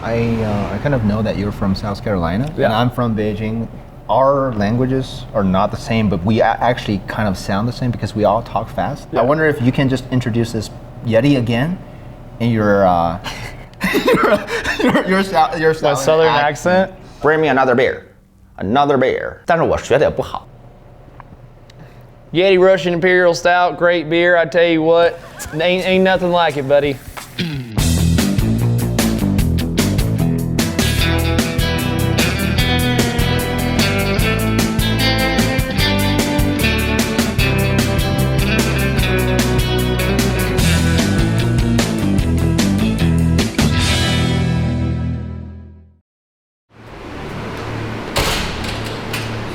I kind of know that you're from South Carolina, and I'm from Beijing. Our languages are not the same, but we actually kind of sound the same because we all talk fast. I wonder if you can just introduce this Yeti again in your southern accent. Bring me another beer. Another beer. 但是我学的也不好。Yeti Russian Imperial Stout, great beer. I tell you what, ain't nothing like it, buddy.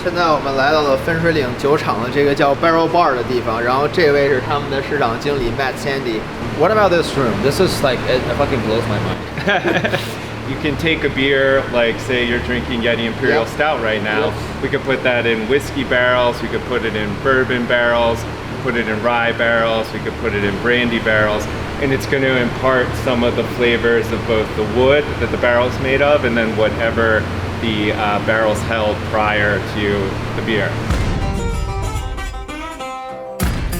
现在我们来到了分水岭酒厂的这个叫 Barrel Bar 的地方，然后这位是他们的市场经理 Matt Sandy。What about this room? This is like it fucking blows my mind. You can take a beer, like say you're drinking Yeti Imperial Stout right now. We could put that in whiskey barrels. We could put it in bourbon barrels. Put it in rye barrels. We could put it in brandy barrels. And it's going to impart some of the flavors of both the wood that the barrel is made of, and then whatever the barrels held prior to the beer.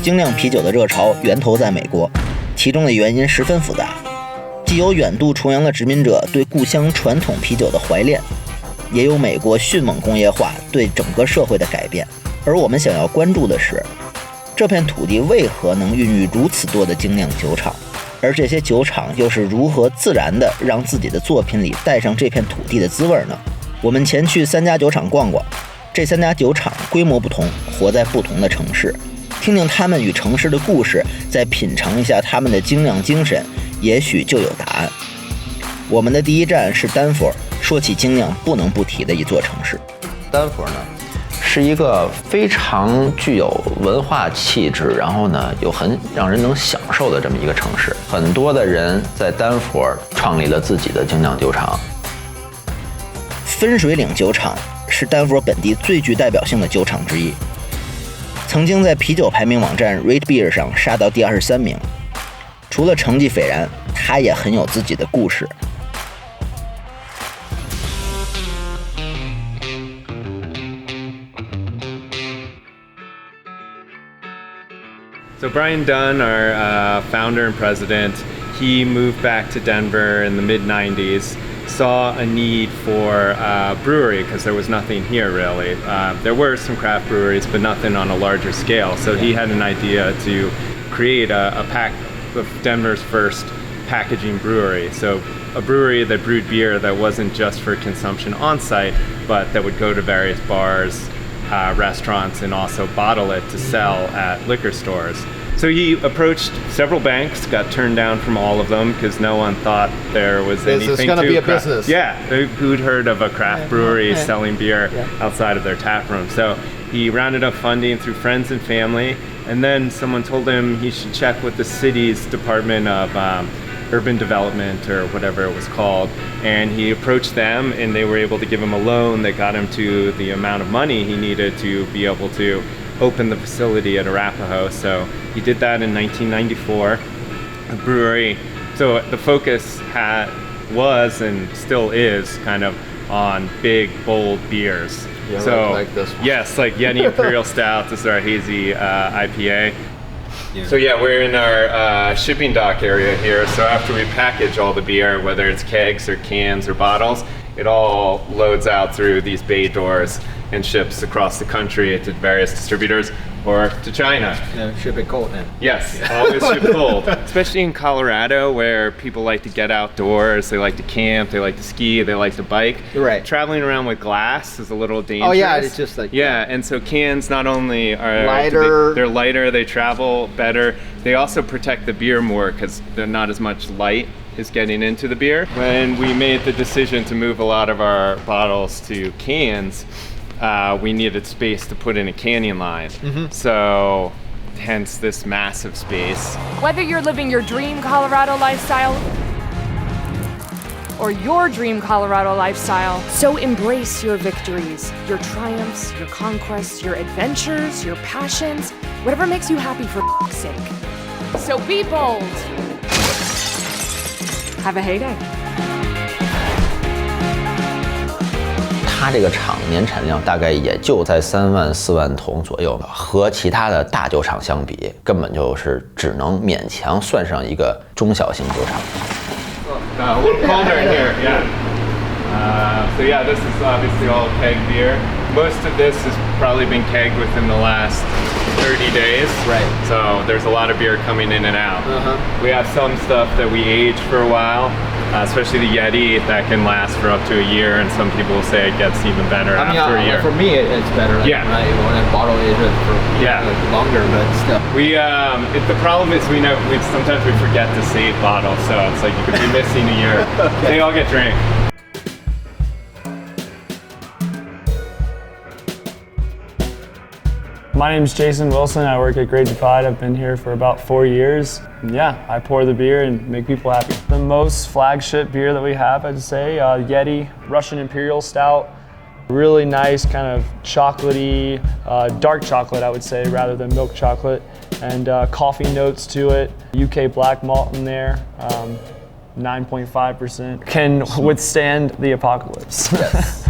精酿啤酒的热潮源头在美国，其中的原因十分复杂，既有远渡重洋的殖民者对故乡传统啤酒的怀恋，也有美国迅猛工业化对整个社会的改变。而我们想要关注的是，这片土地为何能孕育如此多的精酿酒厂，而这些酒厂又是如何自然地让自己的作品里带上这片土地的滋味呢？我们前去3家酒厂逛逛，这3家酒厂规模不同，活在不同的城市，听听他们与城市的故事，再品尝一下他们的精酿精神，也许就有答案。我们的第一站是丹佛，说起精酿不能不提的一座城市。丹佛呢，是一个非常具有文化气质，然后呢有很让人能享受的这么一个城市。很多的人在丹佛创立了自己的精酿酒厂。分水岭酒厂是丹佛本地最具代表性的酒厂之一，曾经在啤酒排名网站 Rate Beer 上杀到第23名。除了成绩斐然，它也很有自己的故事。So Brian Dunn, our founder and president, he moved back to Denver in the mid-90s, saw a need for a brewery because there was nothing here really. There were some craft breweries, but nothing on a larger scale. So he had an idea to create a pack of Denver's first packaging brewery. So a brewery that brewed beer that wasn't just for consumption on site, but that would go to various bars, restaurants, and also bottle it to sell at liquor stores. So he approached several banks, got turned down from all of them because no one thought there was anything to. It's going to be a business. Yeah, who'd heard of a craft brewery selling beer outside of their tap room? So he rounded up funding through friends and family, and then someone told him he should check with the city's Department of Urban Development or whatever it was called, and he approached them and they were able to give him a loan that got him to the amount of money he needed to be able to open the facility at Arapahoe. So he did that in 1994. The brewery, so the focus was and still is kind of on big, bold beers. Yeah, so like this one. Yes, like Yeti Imperial Stout. This is our hazy IPA. Yeah. So yeah, we're in our shipping dock area here. So after we package all the beer, whether it's kegs or cans or bottles, it all loads out through these bay doors and ships across the country to various distributors or to China. Yeah, ship it cold then. Yes, always ship cold. Especially in Colorado where people like to get outdoors, they like to camp, they like to ski, they like to bike. Right. Traveling around with glass is a little dangerous. Oh yeah, it's just like... Yeah, and so cans not only are... Lighter. They're lighter, they travel better. They also protect the beer more because they're not as much light is getting into the beer. When we made the decision to move a lot of our bottles to cans, we needed space to put in a canning line. Mm-hmm. So hence this massive space. Whether you're living your dream Colorado lifestyle or your dream Colorado lifestyle, so embrace your victories, your triumphs, your conquests, your adventures, your passions, whatever makes you happy for f***'s sake. So be bold. Have a heyday. 它这个厂年产量大概也就在3万4万桶左右，和其他的大酒厂相比，根本就是只能勉强算上一个中小型酒厂。We're colder in here, yeah. So yeah, this is obviously all keg beer. Most of this has probably been kegged within the last 30 days. Right. So there's a lot of beer coming in and out. We have some stuff that we age for a while, especially the Yeti that can last for up to a year, and some people will say it gets even better after a year. For me, it's better. Like, Yeah. when I bottle age it for longer, but still. The problem is sometimes we forget to save bottles, so it's like you could be missing a year. They all get drank. My name's Jason Wilson. I work at Great Divide. I've been here for about 4 years. And yeah, I pour the beer and make people happy. The most flagship beer that we have, I'd say, Yeti Russian Imperial Stout. Really nice, kind of chocolatey, dark chocolate, I would say, rather than milk chocolate. And coffee notes to it. UK black malt in there. 9.5%. Can withstand the apocalypse. Yes.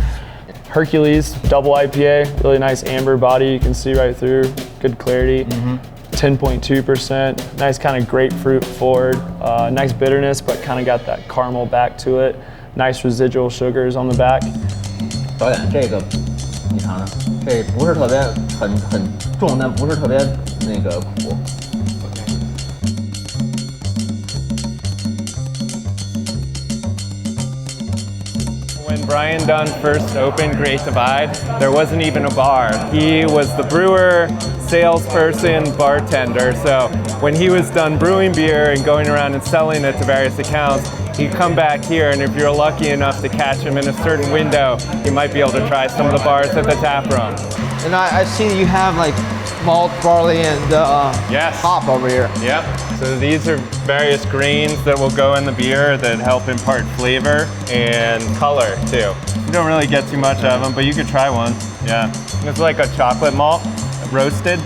Hercules, double IPA, really nice amber body, you can see right through, good clarity. 10.2%, nice kind of grapefruit forward, nice bitterness, but kind of got that caramel back to it. Nice residual sugars on the back. 导演，这个你尝尝，这不是特别很重，但不是特别那个苦。When Brian Dunn first opened Great Divide, there wasn't even a bar. He was the brewer, salesperson, bartender. So when he was done brewing beer and going around and selling it to various accounts, he'd come back here, and if you're lucky enough to catch him in a certain window, you might be able to try some of the bars at the tap room. And I see you have like malt, barley, and Yes. hop over here. Yep. So these are various grains that will go in the beer that help impart flavor and color too. You don't really get too much of them, but you could try one. Yeah. It's like a chocolate malt, roasted.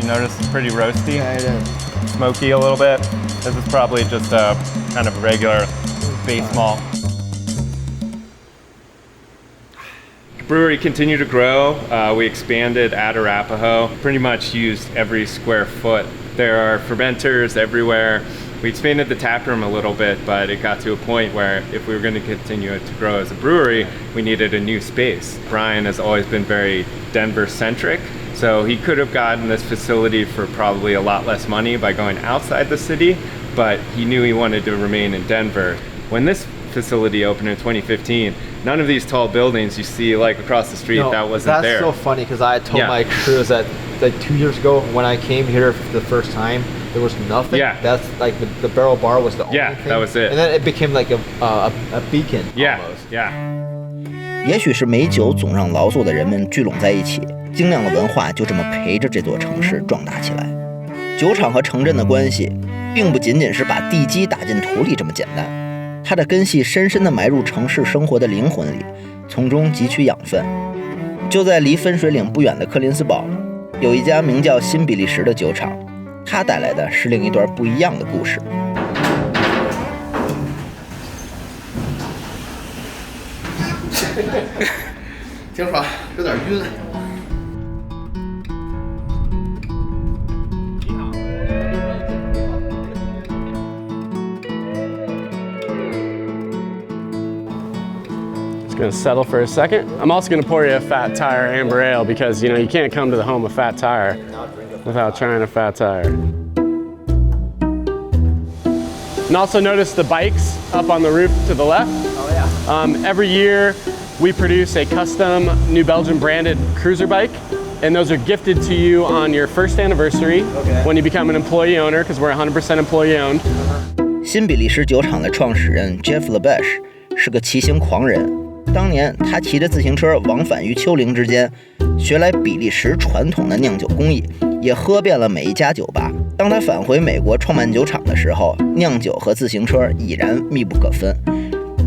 You notice it's pretty roasty. Yeah, it is. Smoky a little bit. This is probably just a kind of regular base malt. Brewery continued to grow. We expanded at Arapahoe, pretty much used every square foot. There are fermenters everywhere. We expanded the tap room a little bit, but it got to a point where if we were going to continue to grow as a brewery, we needed a new space. Brian has always been very Denver-centric, so he could have gotten this facility for probably a lot less money by going outside the city, but he knew he wanted to remain in Denver. When this facility opened in 2015, none of these tall buildings you see like across the street, that wasn't there. That's so funny because I told my crews that like 2 years ago when I came here for the first time, there was nothing. Yeah. That's like the barrel bar was the only thing. That was it. And then it became like a beacon. Yeah, almost. yeah. 也许是美酒总让劳作的人们聚拢在一起，精酿的文化就这么陪着这座城市壮大起来。酒厂和城镇的关系，并不仅仅是把地基打进土里这么简单，它的根系深深地埋入城市生活的灵魂里，从中汲取养分。就在离分水岭不远的柯林斯堡，有一家名叫新比利时的酒厂，它带来的是另一段不一样的故事。挺爽，有点晕。Gonna settle for a second. I'm also gonna pour you a Fat Tire Amber Ale because you can't come to the home of Fat Tire without trying a Fat Tire. And also notice the bikes up on the roof to the left. Oh yeah. Every year we produce a custom New Belgium branded cruiser bike, and those are gifted to you on your first anniversary when you become an employee owner, because we're 100% employee owned. 新比利时酒厂的创始人 Jeff LeBeche 是个骑行狂人。当年他骑着自行车往返于丘陵之间，学来比利时传统的酿酒工艺，也喝遍了每一家酒吧。当他返回美国创办酒厂的时候，酿酒和自行车已然密不可分。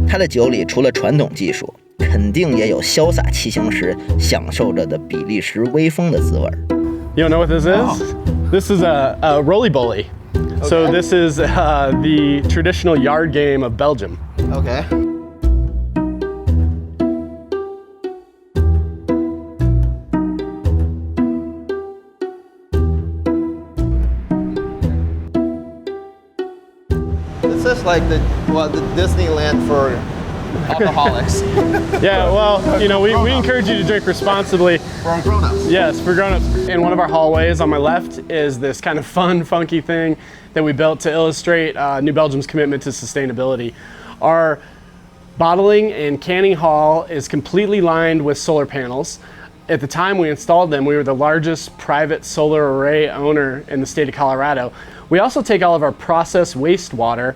他的酒里除了传统技术，肯定也有潇洒骑行时享受着的比利时微风的滋味。You don't know what this is? This is a roly-boly. So this is the traditional yard game of Belgium. Okay. this like the Disneyland for alcoholics? Yeah, well, you know, we encourage you to drink responsibly. For grown-ups. Yes, for grown-ups. In one of our hallways on my left is this kind of fun, funky thing that we built to illustrate New Belgium's commitment to sustainability. Our bottling and canning hall is completely lined with solar panels. At the time we installed them, we were the largest private solar array owner in the state of Colorado. We also take all of our processed wastewater,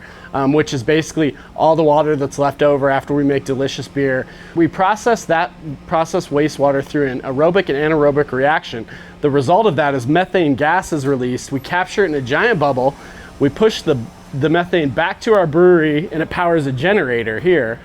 which is basically all the water that's left over after we make delicious beer. We process that processed wastewater through an aerobic and anaerobic reaction. The result of that is methane gas is released. We capture it in a giant bubble. We push the methane back to our brewery and it powers a generator here.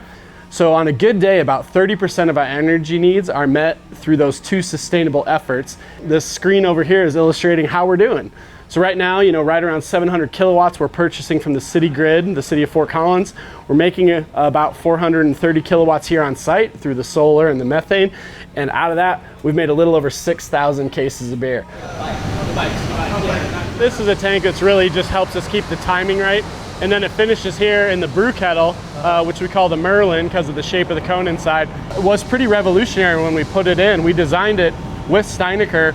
So on a good day, about 30% of our energy needs are met through those two sustainable efforts. This screen over here is illustrating how we're doing. So right now, you know, right around 700 kilowatts we're purchasing from the city grid, the city of Fort Collins. We're making about 430 kilowatts here on site through the solar and the methane. And out of that, we've made a little over 6,000 cases of beer. This is a tank that's really just helps us keep the timing right. And then it finishes here in the brew kettle, which we call the Merlin because of the shape of the cone inside. It was pretty revolutionary when we put it in. We designed it with Steinecker,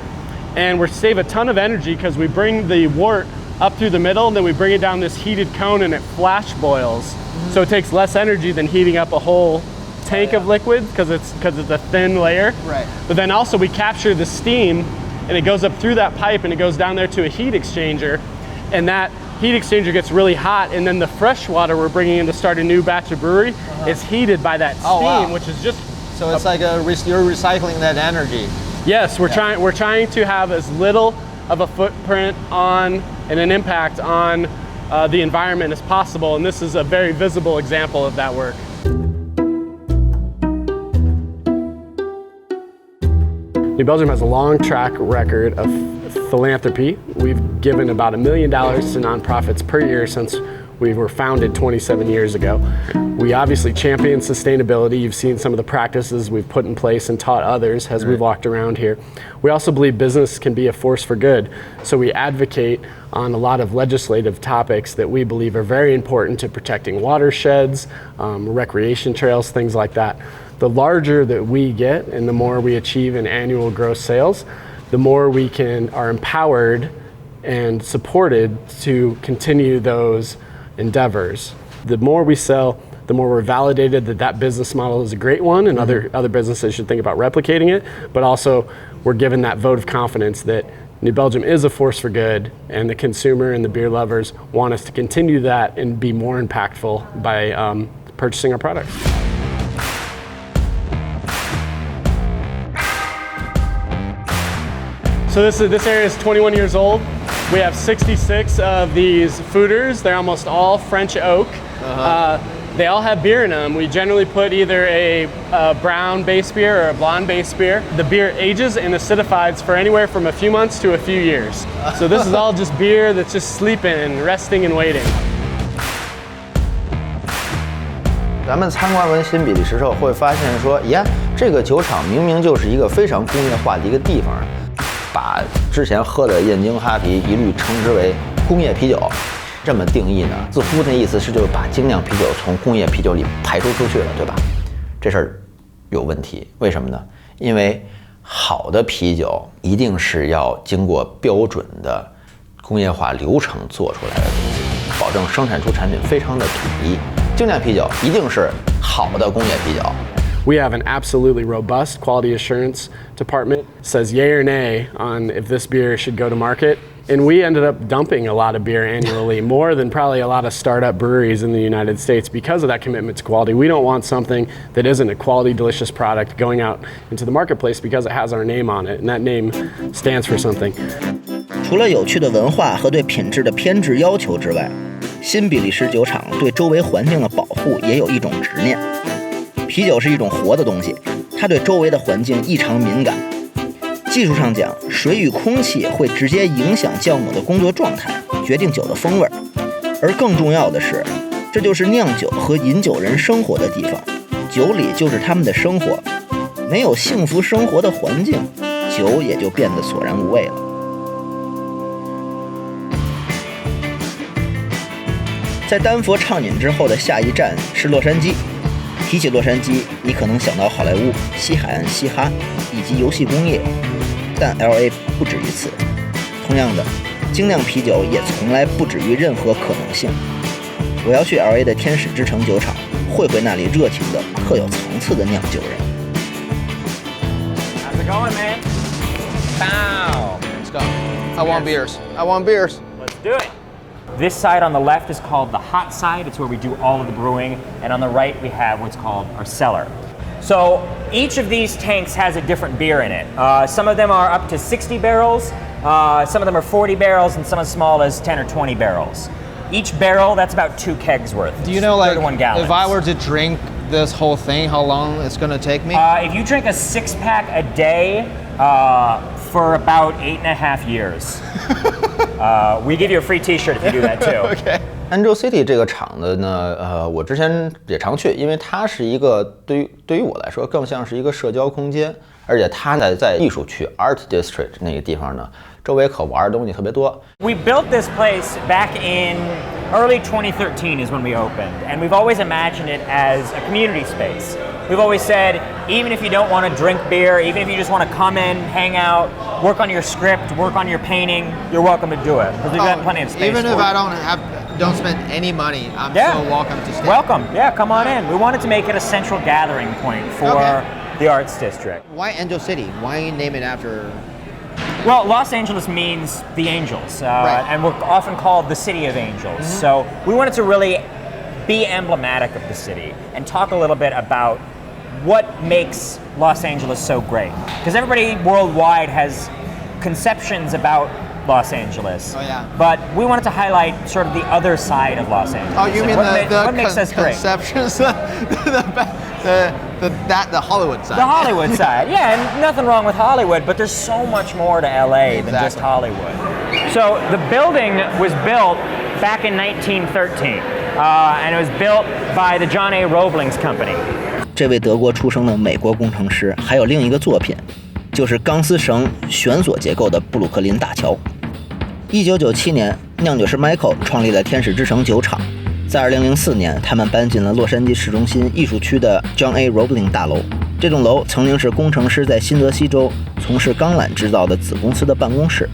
and we save a ton of energy because we bring the wort up through the middle and then we bring it down this heated cone and it flash boils. Mm-hmm. So it takes less energy than heating up a whole tank of liquid because it's a thin layer. Right. But then also we capture the steam and it goes up through that pipe and it goes down there to a heat exchanger, and that heat exchanger gets really hot, and then the fresh water we're bringing in to start a new batch of brewery is heated by that steam, which is just... So it's like you're recycling that energy. Yes, we're trying to have as little of a footprint on and an impact on the environment as possible, and this is a very visible example of that work. New Belgium has a long track record of philanthropy. We've given about $1 million to nonprofits per year since we were founded 27 years ago. We obviously champion sustainability. You've seen some of the practices we've put in place and taught others as we've walked around here. We also believe business can be a force for good, so we advocate on a lot of legislative topics that we believe are very important to protecting watersheds, recreation trails, things like that. The larger that we get and the more we achieve in annual gross sales, the more we are empowered and supported to continue those endeavors. The more we sell, the more we're validated that business model is a great one, and other businesses should think about replicating it, but also we're given that vote of confidence that New Belgium is a force for good, and the consumer and the beer lovers want us to continue that and be more impactful by purchasing our products. So this area is 21 years old. We have 66 of these foeders. They're almost all French oak. They all have beer in them. We generally put either a brown base beer or a blonde base beer. The beer ages and acidifies for anywhere from a few months to a few years. So this is all just beer that's just sleeping, resting and waiting. 咱们参观完新比利时之后，会发现说，呀，这个酒厂明明就是一个非常工业化的一个地方，把之前喝的燕京哈啤一律称之为工业啤酒。这么定义呢，似乎那意思是就是把精酿啤酒从工业啤酒里排除出去了，对吧？这事儿有问题，为什么呢？因为好的啤酒一定是要经过标准的工业化流程做出来的东西，保证生产出产品非常的统一。精酿啤酒一定是好的工业啤酒。We have an absolutely robust quality assurance department. Says yay or nay on if this beer should go to market. And we ended up dumping a lot of beer annually, more than probably a lot of startup breweries in the United States because of that commitment to quality. We don't want something that isn't a quality, delicious product going out into the marketplace because it has our name on it, and that name stands for something. 除了有趣的文化和对品质的偏执要求之外，新比利时酒厂对周围环境的保护也有一种执念。啤酒是一种活的东西，它对周围的环境异常敏感。技术上讲，水与空气会直接影响酵母的工作状态，决定酒的风味。而更重要的是，这就是酿酒和饮酒人生活的地方，酒里就是他们的生活。没有幸福生活的环境，酒也就变得索然无味了。在丹佛畅饮之后的下一站是洛杉矶。提起洛杉矶，你可能想到好莱坞、西海岸嘻哈以及游戏工业，但 LA 不止于此。同样的，精酿啤酒也从来不止于任何可能性。我要去 LA 的天使之城酒厂，会会那里热情的、特有层次的酿酒人。How's it going, man? Bow. Let's go. I want beers. I want beers. Let's do it. This side on the left is called the hot side. It's where we do all of the brewing. And on the right, we have what's called our cellar. So each of these tanks has a different beer in it. Some of them are up to 60 barrels. Some of them are 40 barrels, and some as small as 10 or 20 barrels. Each barrel, that's about 2 kegs worth. Do you know, like, 31 gallons. if I were to drink this whole thing, how long it's gonna take me? If you drink a 6-pack a day, for about 8.5 years. We give you a free T-shirt if you do that too. Okay. Angel City 这个厂子呢，我之前也常去，因为它是一个对于我来说更像是一个社交空间，而且它呢在艺术区 Art District 那个地方呢，周围可玩的东西特别多。We built this place back in early 2013 is when we opened, and we've always imagined it as a community space. We've always said, even if you don't want to drink beer, even if you just want to come in, hang out, work on your script, work on your painting, you're welcome to do it, because we've got plenty of space. Even if I don't spend any money, I'm still welcome to stay. Welcome, yeah, come on in. We wanted to make it a central gathering point for the arts district. Why Angel City? Why name it after? Well, Los Angeles means the angels, and we're often called the city of angels. So we wanted to really be emblematic of the city and talk a little bit about what makes Los Angeles so great. Because everybody worldwide has conceptions about Los Angeles. Oh, yeah. But we wanted to highlight sort of the other side of Los Angeles. Oh, you mean what makes us great? Conceptions? the Hollywood side. The Hollywood side, yeah, and nothing wrong with Hollywood, but there's so much more to LA than just Hollywood. So the building was built back in 1913, and it was built by the John A. Roebling's company. 这位德国出生的美国工程师还有另一个作品，就是钢丝绳悬索结构的布鲁克林大桥。1997年，酿酒师 Michael 创立了天使之城酒厂。在2004年，他们搬进了洛杉矶市中心艺术区的 John A. Roebling 大楼。这栋楼曾经是工程师在新泽西州从事钢缆制造的子公司的办公室。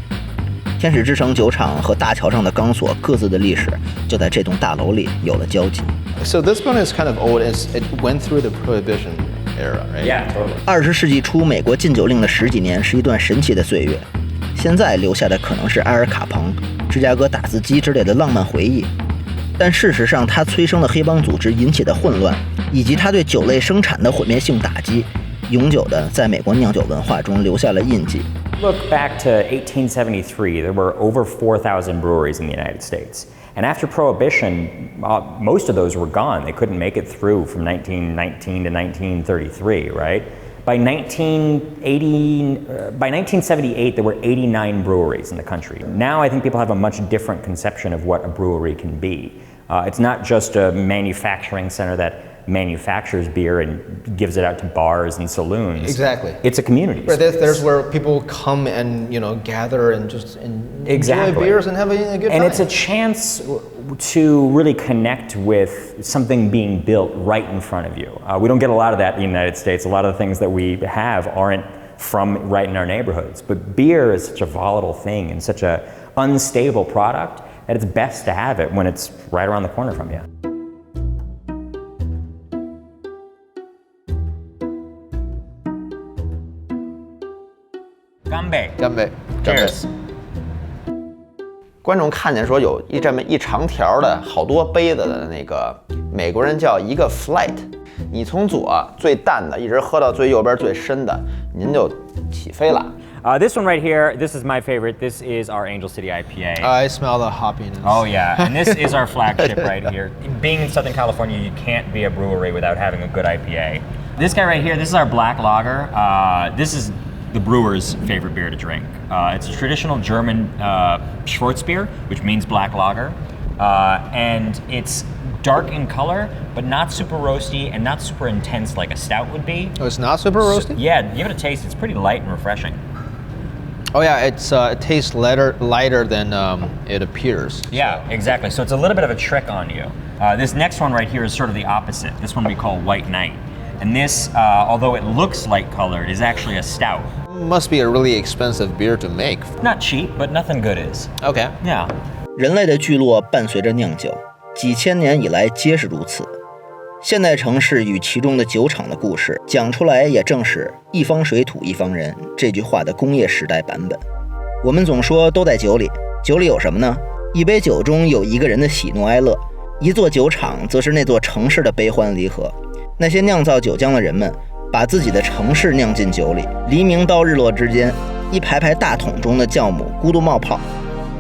天使之城酒厂和大桥上的钢索各自的历史就在这栋大楼里有了交集。So this one is kind of old. It went through the Prohibition era, right? Yeah, totally. 20世纪初，美国禁酒令的10几年是一段神奇的岁月。现在留下的可能是埃尔卡彭、芝加哥打字机之类的浪漫回忆，但事实上，它催生的黑帮组织引起的混乱，以及它对酒类生产的毁灭性打击，永久的在美国酿酒文化中留下了印记。Look back to 1873, there were over 4,000 breweries in the United States. And after Prohibition, most of those were gone. They couldn't make it through from 1919 to 1933, right? By 1978, there were 89 breweries in the country. Now I think people have a much different conception of what a brewery can be. It's not just a manufacturing center that manufactures beer and gives it out to bars and saloons. Exactly. It's a community. Right, there's where people come and gather and just enjoy beers and have a good time. And it's a chance to really connect with something being built right in front of you. We don't get a lot of that in the United States. A lot of the things that we have aren't from right in our neighborhoods. But beer is such a volatile thing and such an unstable product that it's best to have it when it's right around the corner from you. Ganbei. Cheers. 观众看见说有这么一长条的好多杯子的那个美国人叫一个 flight， 你从左最淡的一直喝到最右边最深的，您就起飞了。This one right here, this is my favorite. This is our Angel City IPA. I smell the hoppiness. Oh yeah, and this is our flagship right here. Being in Southern California, you can't be a brewery without having a good IPA. This guy right here, this is our black lager. This is the brewer's favorite beer to drink. It's a traditional German Schwarzbier, which means black lager, and it's dark in color, but not super roasty and not super intense like a stout would be. Oh, it's not super roasty? Yeah, give it a taste. It's pretty light and refreshing. Oh yeah, it tastes lighter than it appears. Yeah, exactly. So it's a little bit of a trick on you. This next one right here is sort of the opposite. This one we call White Knight. And this, although it looks light colored, is actually a stout. Must be a really expensive beer to make. Not cheap, but nothing good is. Okay. Yeah. 人类的聚落伴随着酿酒，几千年以来皆是如此。现代城市与其中的酒厂的故事，讲出来也正是“一方水土一方人”这句话的工业时代版本。我们总说都在酒里，酒里有什么呢？一杯酒中有一个人的喜怒哀乐，一座酒厂则是那座城市的悲欢离合。那些酿造酒浆的人们，把自己的城市酿进酒里，黎明到日落之间，一排排大桶中的酵母咕嘟冒泡，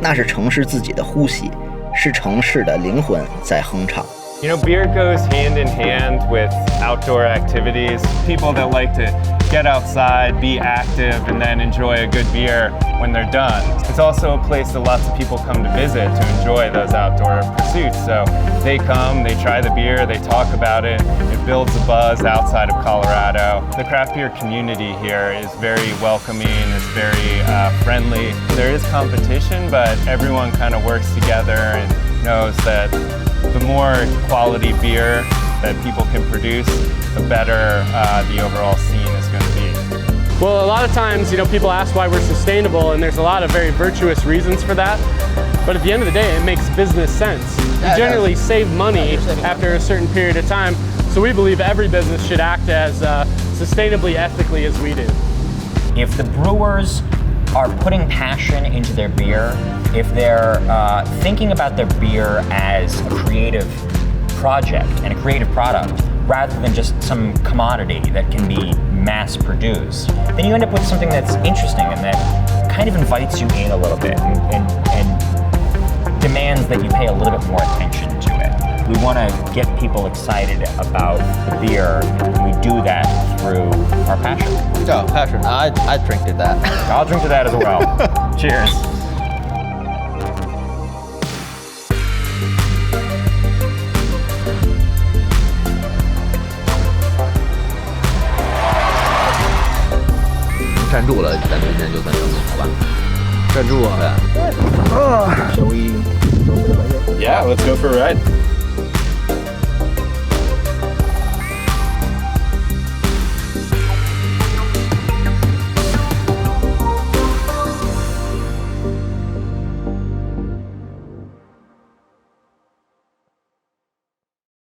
那是城市自己的呼吸，是城市的灵魂在哼唱。You know, beer goes hand in hand with outdoor activities. People that like to get outside, be active, and then enjoy a good beer when they're done. It's also a place that lots of people come to visit to enjoy those outdoor pursuits. So they come, they try the beer, they talk about it. It builds a buzz outside of Colorado. The craft beer community here is very welcoming, it's very friendly. There is competition, but everyone kind of works together and knows that the more quality beer that people can produce, the better the overall scene is going to be. Well, a lot of times, people ask why we're sustainable, and there's a lot of very virtuous reasons for that. But at the end of the day, it makes business sense. You generally save money after a certain period of time, so we believe every business should act as sustainably, ethically as we do. If the brewers are putting passion into their beer, if they're thinking about their beer as a creative project and a creative product rather than just some commodity that can be mass produced, then you end up with something that's interesting and that kind of invites you in a little bit and demands that you pay a little bit more attention to it. We want to get people excited about the beer, and we do that through our passion. Oh, passion. I'd drink to that. I'll drink to that as well. Cheers. Yeah, let's go for a ride.